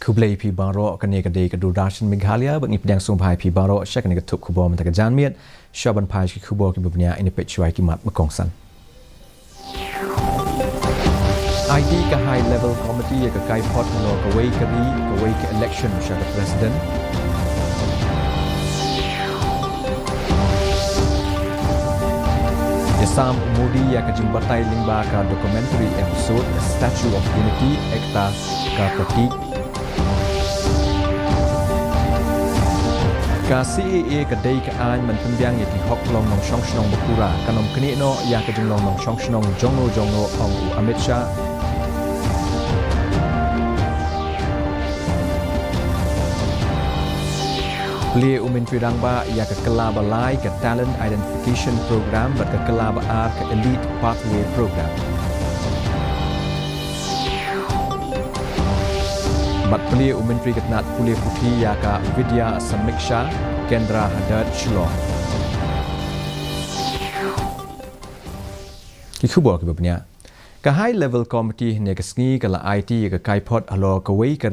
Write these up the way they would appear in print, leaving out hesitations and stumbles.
Kublai pi baro kan ka de ka durashin Meghalaya bang ipdang sung pai pi baro syak kan ka tuk kubo man ta ka janmiet shaban pai ki kubo ki bubnya ini pechuai ki mat makongsan ID ka high level committee ka kai pot no ka wei ka election syak president Sam Modi ya ka jimbatai lingba ka documentary episode Statue of Unity ekta ka pratik Khasi kedai ke an mentembiang yaki hok long nong shong shnong bukura kanom kini no ya ke jumlong nong shong shnong jongno ong u Amit Shah Beli Menteri Rangba ya ke kelaba lai ke talent identification program bat ke kelaba ar ke elite pathway program Bat Beli Menteri Ketnat Kuliah Putih ya ke Vidya Samiksha Kendra Hadat Shillong Kikubo ke bapnya Ka high level committee ne kesngi kala IT ka kaipot alo ka wei ke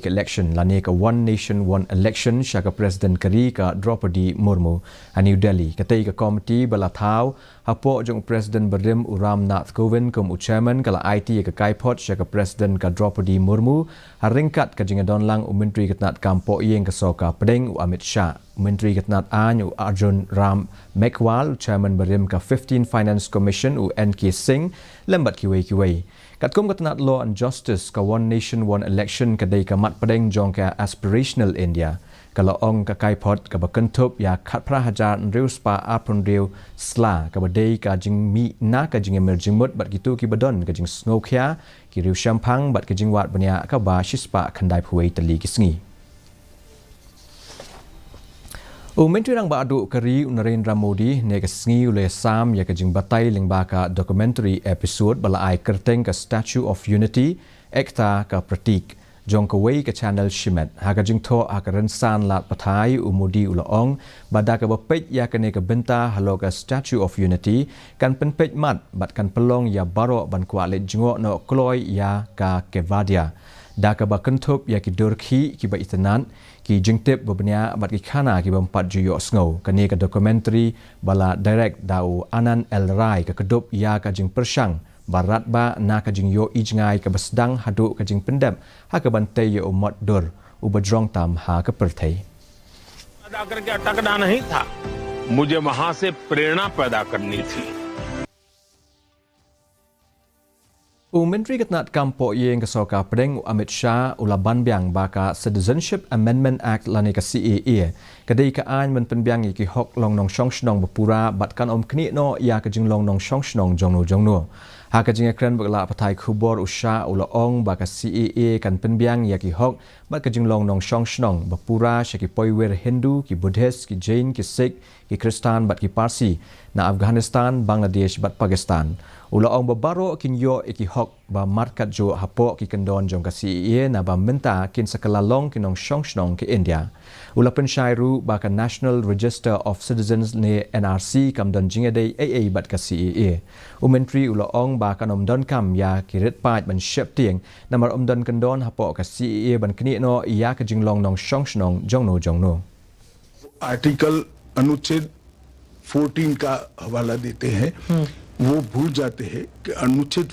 election lane ka one nation one election shaka president kari ka Draupadi Murmu a New Delhi katai ka committee bala thau hapo jong president Barim Uram Nath Kovind kum chairman kala IT ka kaipot shaka president ka Draupadi Murmu haringkat ka jingadon lang menteri ketnat kampo yeng ka soka pedeng u Amit Shah Menteri Ketnat An u Arjun Ram Meghwal chairman Barim ka 15 Finance Commission u NK Singh lembat kiwei Katkum Ketnat Law and Justice ka One Nation One Election kadai ka mat pedeng jong ka Aspirational India kalau ong ka kaipot ka bakentup ya khat prahajar nriu spa apron riu sla ka badai ka jing mi na ka jing emerging mut bat gitu ki badon ka jing snokya ki riu shampang bat ka jing wat bania ka ba shispa khandai phuai tali ki sngi Menteri Rangba adu kari Narendra Modi ne ka sngi ule sam ya ka jing batai lingba ka documentary episode bala ai kerteng ka Statue of Unity ekta ka pratik jong ka wei ka channel shimet ha ka jing tho ha ka rensan lat pathai Modi ulaong bada ka bapet ya ka ne ka benta halo ka Statue of Unity kan penpet mat bat kan pelong ya baro ban kwa le jingo no kloi ya ka kevadia da ka ba kentup ya ki durki ki ba itanan ki jingtip babnya bat ki khana ki bampat juyo sngo kani ka documentary bala direct dau Anan El Rai ka kedup ya ka jing persang barat ba na ka jing yo ijngai ka basdang hadu ka jing pendam ha ka bantai yo umat dur ubajrong tam ha ka perthai पैदा करके अटकना नहीं था मुझे वहां से प्रेरणा पैदा करनी थी Menteri Ketnat Kampo Yeng Kesoka Pedeng Amit Shah ulaban biang baka Citizenship Amendment Act lani ka CAA kadai ka an men penbiang ki hok long nong shong shnong bapura batkan kni no ya ka jing long nong shong shnong jongno ha ka jing ekran bagla pathai khubor usha ulaong baka CAA kan penbiang ya ki hok bat ka jing long nong shong shnong bapura shaki poiwer Hindu ki Buddhist ki Jain ki Sikh ki Kristan bat ki Parsi na Afghanistan Bangladesh bat Pakistan Ulaong babaro kin yo iki hok ba markat jo hapo ki kendon jong ka CAA na ba menta kin sakalalong kinong shongshnong ki India. Ula penshairu ba ka National Register of Citizens ne NRC kam don jingade AA bat ka CAA. Menteri ulaong ba ka nom don kam ya ki ret pat ban shep tieng namar don kendon hapo ka CAA ban kni no ya ka jinglong nong shongshnong jongno. Article अनुच्छेद 14 का हवाला देते हैं वो भूल जाते हैं कि अनुच्छेद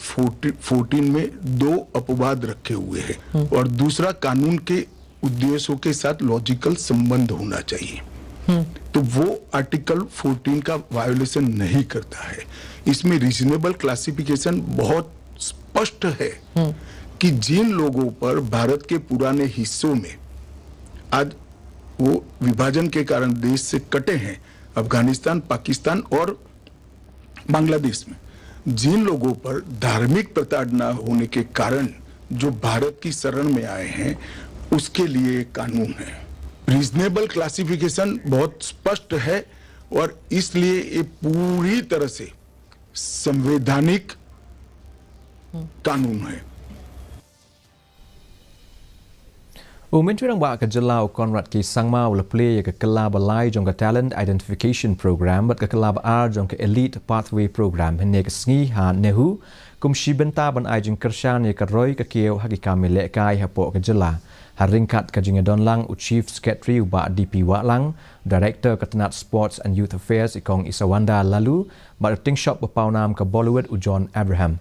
14 में दो अपवाद रखे हुए हैं और दूसरा कानून के उद्देश्यों के साथ लॉजिकल संबंध होना चाहिए तो वो आर्टिकल 14 का वायोलेशन नहीं करता है इसमें रीजनेबल क्लासिफिकेशन बहुत स्पष्ट है कि जिन लोगों पर भारत के पुराने हिस्सों में आज वो विभाजन के कारण देश से कटे हैं अफगानिस्तान पाकिस्तान और बांग्लादेश में जिन लोगों पर धार्मिक प्रताड़ना होने के कारण जो भारत की शरण में आए हैं उसके लिए कानून है रीजनेबल क्लासिफिकेशन बहुत स्पष्ट है और इसलिए ये पूरी तरह से संवैधानिक कानून है Menteri Rangba ka Jelau Konrad ki sangma ula play ka kelab lai jong ka talent identification program bat ka kelab ar jong ka elite pathway program hene ka sngi ha nehu kum shibenta ban ai jing kershan ye ka roy ka keu hakika mele kai hapo ka jela Haringkat kajingadon lang u Chief Secretary uba DP Wak lang, Director Ketenat Sports and Youth Affairs ikong Isawanda lalu, ba ting shop bepaunam ke Bollywood u John Abraham.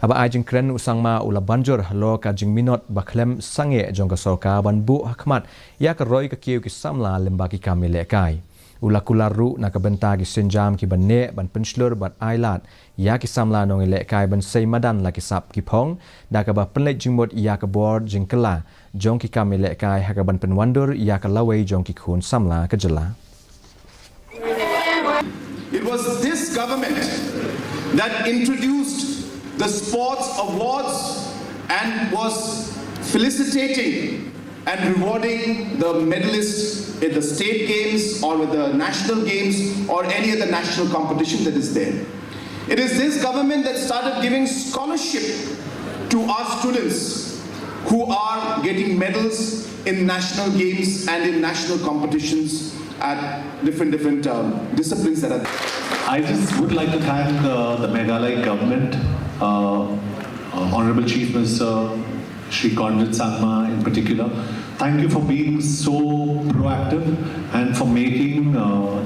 Haba ajing kren usang ma ula banjur halo kajing minot baklem sange jong ke sorka ban bu hakmat ya ke roy ke kiu ki samla lembaki kami lekai. Ula kularu na ke benta ki senjam ki banne ban penslur ban ailat ya ki samla nong lekai ban sei madan la ki sap ki pong da ke ba penlet jingmot ya ke bor jing kela jong ki kami lekai ha ke ban penwandur ya ke lawai jong ki khun samla ke jela. It was this government that introduced the sports awards and was felicitating and rewarding the medalists in the state games or with the national games or any other national competition that is there. It is this government that started giving scholarship to our students who are getting medals in national games and in national competitions at different disciplines that are there. I just would like to thank the Meghalaya government, Honorable Chief Minister Shri Conrad Sangma in particular. Thank you for being so proactive and for making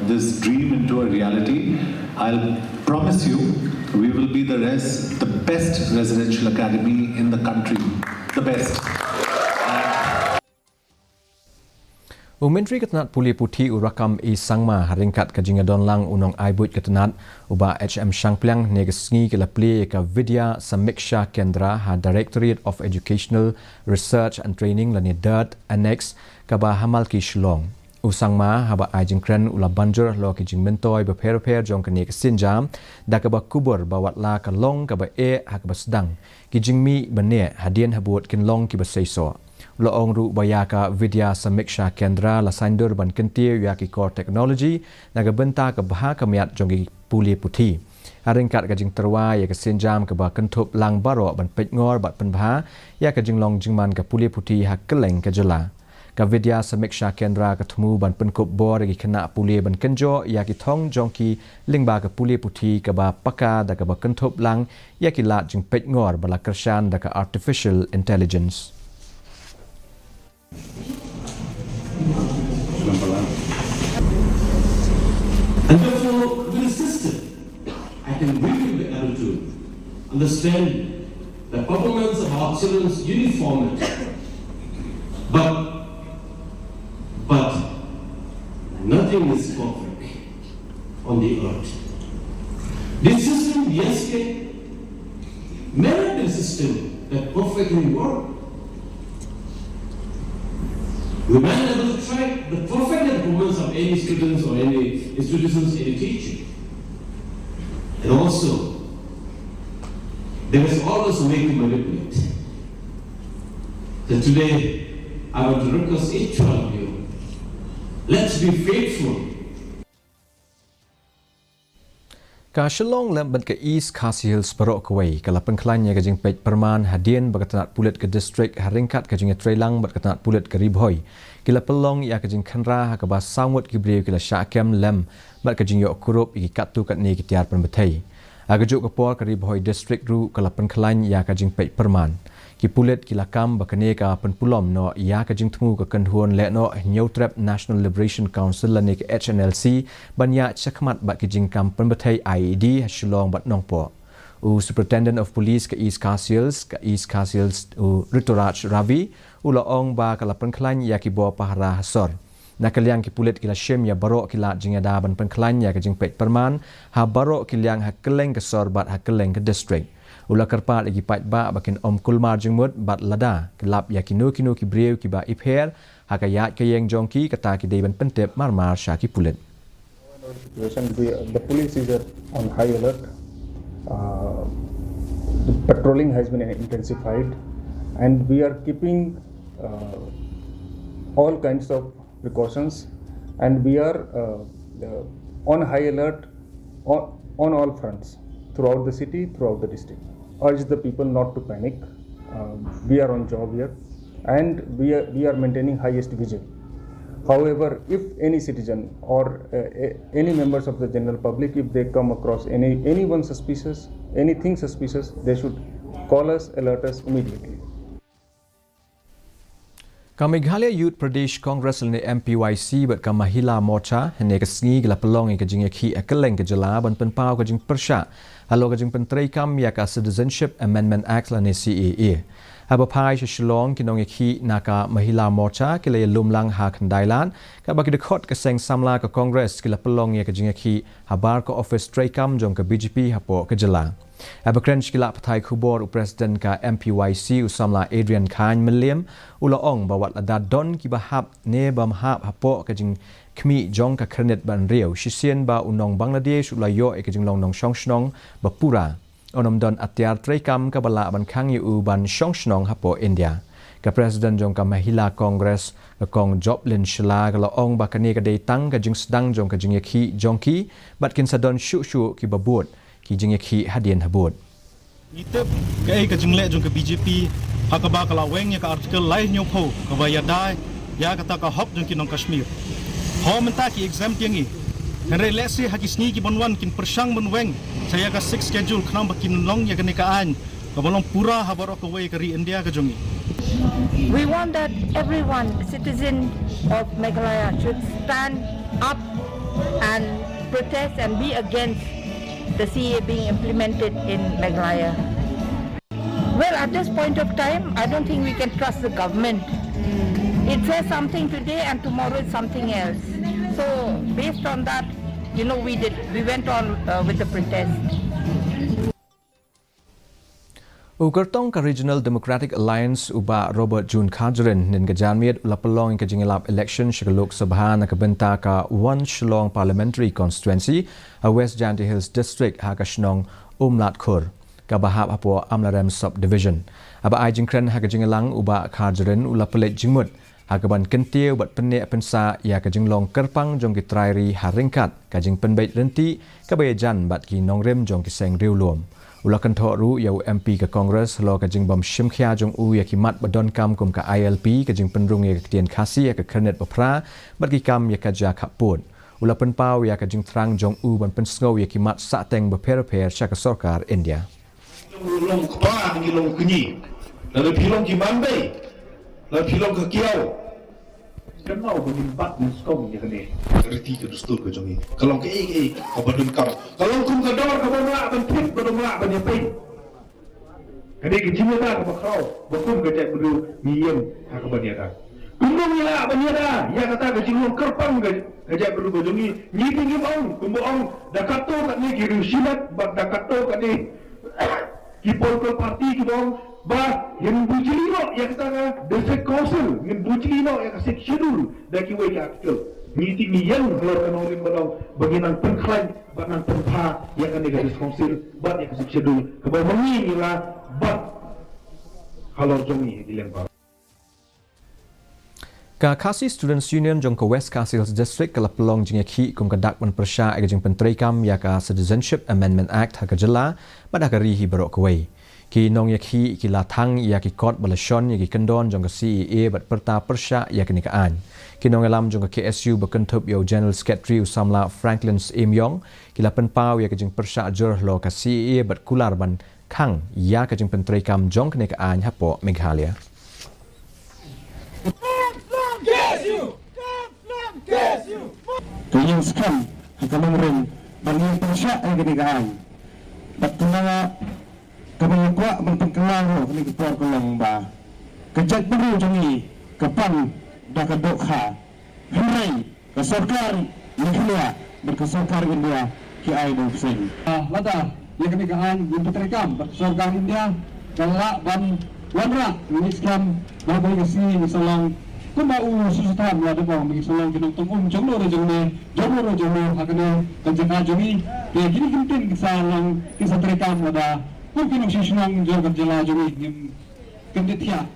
this dream into a reality. I'll promise you, we will be the best residential academy in the country, the best. Menteri Ketenat Puli Putih Urakam I Sangma haringkat kajingadon lang unong aibut ketenat uba HM Shangpliang negesngi kelapli ke Vidya Samiksha Kendra ha Directorate of Educational Research and Training lani DERT Annex kaba hamal ki Shillong. Usangma haba ajing kren ula banjur lo ki jing mentoy beper jong ke sinjam da kaba kubur bawat la ka long kaba ha kaba sedang ki jing mi bene hadian habut kin long ki basaiso. Loong ru bayaka Vidya Samiksha Kendra la sandur ban kentir yaki core technology naga benta ke baha kamiat jongi Puli Putih. Haringkat kajing terwa ya ke senjam ke ba kentup lang baro ban petngor bat penbaha ya ke jinglong jingman ke Puli Putih ha keleng ke jela. Ka Vidya Samiksha Kendra ketemu ban penkup bor gi kena Puli ban kenjo ya ki thong jongki lingba ke Puli Putih ke ba paka da ke ba kentup lang ya ki lat jing petngor bala kershan da ke artificial intelligence. And therefore, with the system, I can bring you be able to understand the performance of our children's uniformity. But nothing is perfect on the earth. This system, yes, merit the system that perfectly work. We might be able to track the perfect performance of any students or any institutions, any teacher. And also, there is always a way to manipulate. So today, I want to request each one of you, let's be faithful. Ka Shillong lembat ke East Khasi Hills Perok Kuwai kala pengkelanya ke jing pej perman hadian berketenat pulit ke distrik haringkat ke jing Trelang berketenat pulit ke Ribhoi kila pelong ya ke jing Khanra ke bas sangwut kibriu kila Syakem lem ber ke jing yok kurup iki katu kat ni kitiar penbetai agajuk ke por ke Ribhoi distrik ru kala pengkelanya ya ke jing pej perman ki pulit kila kam bakane ka penpulom no ya ke jing temu ke kenhuon le no Neutrap National Liberation Council ni ke HNLC banyak cakmat bak ke jing kam penbetai IED Shillong bat nongpo Superintendent of Police ke East Khasi Hills Rituraj Ravi ulaong ba kala pengkelanya ya ki bo pahara hasor nakaliang ki pulit kila shem ya barok kila jingada ban pengkelanya ke jing pej perman ha barok kiliang ha keleng ke sorbat ha keleng ke distrik ula kerpat lagi pat ba bakin om kulmar jengmut bat lada kelap ya kino ki breu ki ba ipher hakayat ke yang jongki kata ki deban pentep marmar syaki pulit. The police is on high alert. The patrolling has been intensified and we are keeping all kinds of precautions and we are on high alert on all fronts throughout the city, throughout the district. Urge the people not to panic. We are on job here and we are maintaining highest vigil. However, if any citizen or any members of the general public, if they come across anyone suspicious, anything suspicious, they should call us, alert us immediately. Ka Meghalaya Youth Pradesh Congress ni MPYC bat ka Mahila Morcha hene ka sngi la pelong ka jing ki akeleng ka jala ban pen pau ka jing persha halo ka jing pentrai kam ya ka Citizenship Amendment Act la ni CAA aba pai shlong ki nong ki naka Mahila Morcha ki le lumlang ha khandailan ka ba ki de khot ka seng samla ka Congress ki la pelong ya ka jing ki habar ka office trai kam jong ka BJP hapo ka jala Abakrench kila patai kubor President ka MPYC usamla Adrian Khan Milliam ulaong bawat ladad don ki bahap ne bamhap hapo kajing kmi jong ka kernet ban riau shisien ba unong Bangladesh ulayo e kajing long nong shongshnong bapura onom don atyar trekam ka bala ban khang yu ban shongshnong hapo India ka President jong ka Mahila Congress ka kong Joplin Shila ka laong ba kani ka tang kajing sedang jong kajing ki jongki bat kin sadon shu ki babut ki jing ki hadian habut Nitep ke ka jingle jong ke BJP hakaba kala weng ya ka artikel lain nyong pho ka waya dai ya kata ka hop jong ki nong Kashmir ho menta ki exam tiangi henre lesi haki sni ki bonwan kin persang bon weng saya ka 6 schedule khnam bakin long ya ka ne ka an ka bolong pura habaro ka way ka ri India ka jongi We want that everyone citizen of Meghalaya should stand up and protest and be against the CA being implemented in Meghalaya. Well, at this point of time, I don't think we can trust the government. It says something today and tomorrow it's something else. So, based on that, we went on with the protest. Ukartong ka Regional Democratic Alliance uba Robert June Kajrin nin ka janmiet lapalong ka jingilap election shikalok sabha na kabenta ka one Shillong Parliamentary Constituency a West Janty Hills District ha ka shnong Umlat Khur ka bahap hapo Amlarem Subdivision aba ai jingkren ha ka jingilang uba Kajrin ulapalet jingmut ha ka ban kentiu bat penne pensa ya ka jinglong kerpang jong ki trairi haringkat ka jing penbait renti ka bayajan bat ki nongrem jong ki seng riulom Ulakan thoru yau MP ke Congress lo ka jing bam shimkhia jong u ya kimat badon kam kum ka ILP ka jing penrung ya ketian Khasi ya ka kernet bapra bat ki kam ya ka ja khapun ulapan pau ya ka jing trang jong u ban pensngau ya kimat sateng beper-per sya ka sarkar India long kpa ni long kunyi la pilong ki mambe la pilong ka kiau kenal begin bat ni skom ya kene reti ke dustur ke jongi kalau ke abadun kam kalau kum ka dor ka bona ban pit bona ban ya pin kene ke jimata ka bakrau bakum ke tak beru miem ha ka ban ya ta kumong ya ban ya da ya kata ke jingong kerpang ke jak beru ke jongi ni tinggi ong kumong da kato ka ni ki rusilat bat da kato ka ni ki political party ki bong ba yang bujilino ya kata district council yang bujilino ya kasih schedule daki way artikel ni yang keluar kanorin badang bagian pengklaim bagian pempa ya kan district council ba ya kasih schedule kebal mengi ila ba halor jongi dilempar Ka Khasi Students Union jong ka West Khasi Hills District kala pelong jing ki kum ka dak ban persya ag jing pentrai kam ya ka Citizenship Amendment Act ha ka jela pada ka rihi barok kawai ki nong ya ki la thang ya ki kot balashon ya ki kendon jong ka CEA bat perta persya ya ki nikaan ki nong alam jong ka KSU bakentup yo General Secretary usamla Franklin Imyong ki la penpau ya ka jing persya jur lo ka CEA bat kular ban khang ya ka jing pentrai kam jong ka nikaan hapo Meghalaya Kayang skam hakamang rin banyang persya ay ginigaan batunanga kabayakwa bang pagkalaro kani kepuar kolang ba kajak baru jangi kapan dakadokha henry kasarkar Meghalaya berkasarkar India ki ay do sen lada ya ginigaan yung petrekam berkasarkar India kala ban wanra miskam baboy kasi misalang kung maususutan wala mo misalang kinutong jonglo na jonglo hakane kanjaka jongi kaya ginigintin sa lang kisa trekam lada kung kinagsisinang jong jela jongi yung kanditya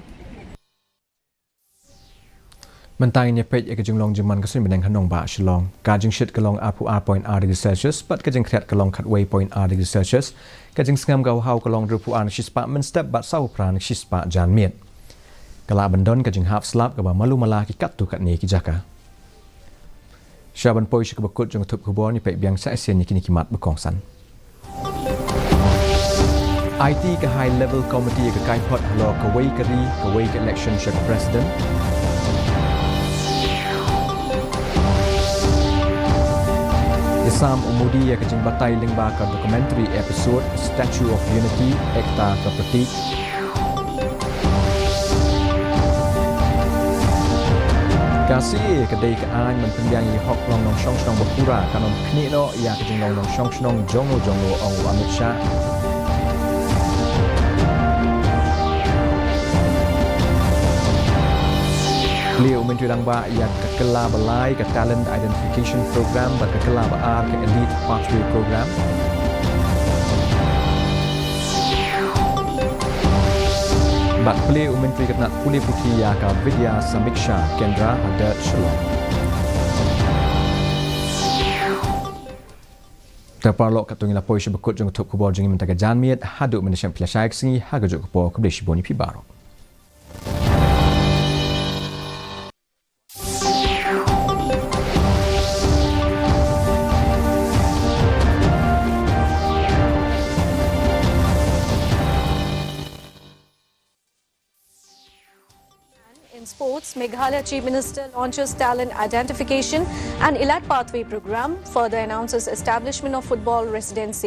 Mentang nya pej ya kajing long jaman kasin benang hanong ba shilong kajing shit kalong apu r.r degree Celsius bat kajing kret kalong katway .r degree Celsius kajing sngam gau hau kalong rupu an shispa men step bat sau pran shispa jan miet kala bandon kajing hap slap ka ba malu mala ki kat tu kat ni ki jaka syaban poi shi ka bakut jong thup khubor ni pej biang sa asian ni kini kimat bekongsan IT ka high level committee ka kai pot lo ka wei ka election shak president Isam umudi ya kajing batai lingba ka documentary episode Statue of Unity Ekta ka Pratik. Khasi kedai kean menpendiangi hok long nong shong shong berpura kanon kni no ya kajing long nong shong shong jongo ong Amit Shah. Beliau menteri langba yang kekela belai ke talent identification program dan kekela bar ke elite pathway program. Bat beliau menteri ketnak pulih putih ya ke Vidya Samiksha Kendra Adat Shalom. Terparlok katungi lapoi sebekut jeng tuk kubor jengi mentaga janmiat haduk menesyam pilasai kesengi hagajuk kubor kebedeshi boni pibaro. In sports, Meghalaya Chief Minister launches talent identification and elite pathway program, further announces establishment of football residency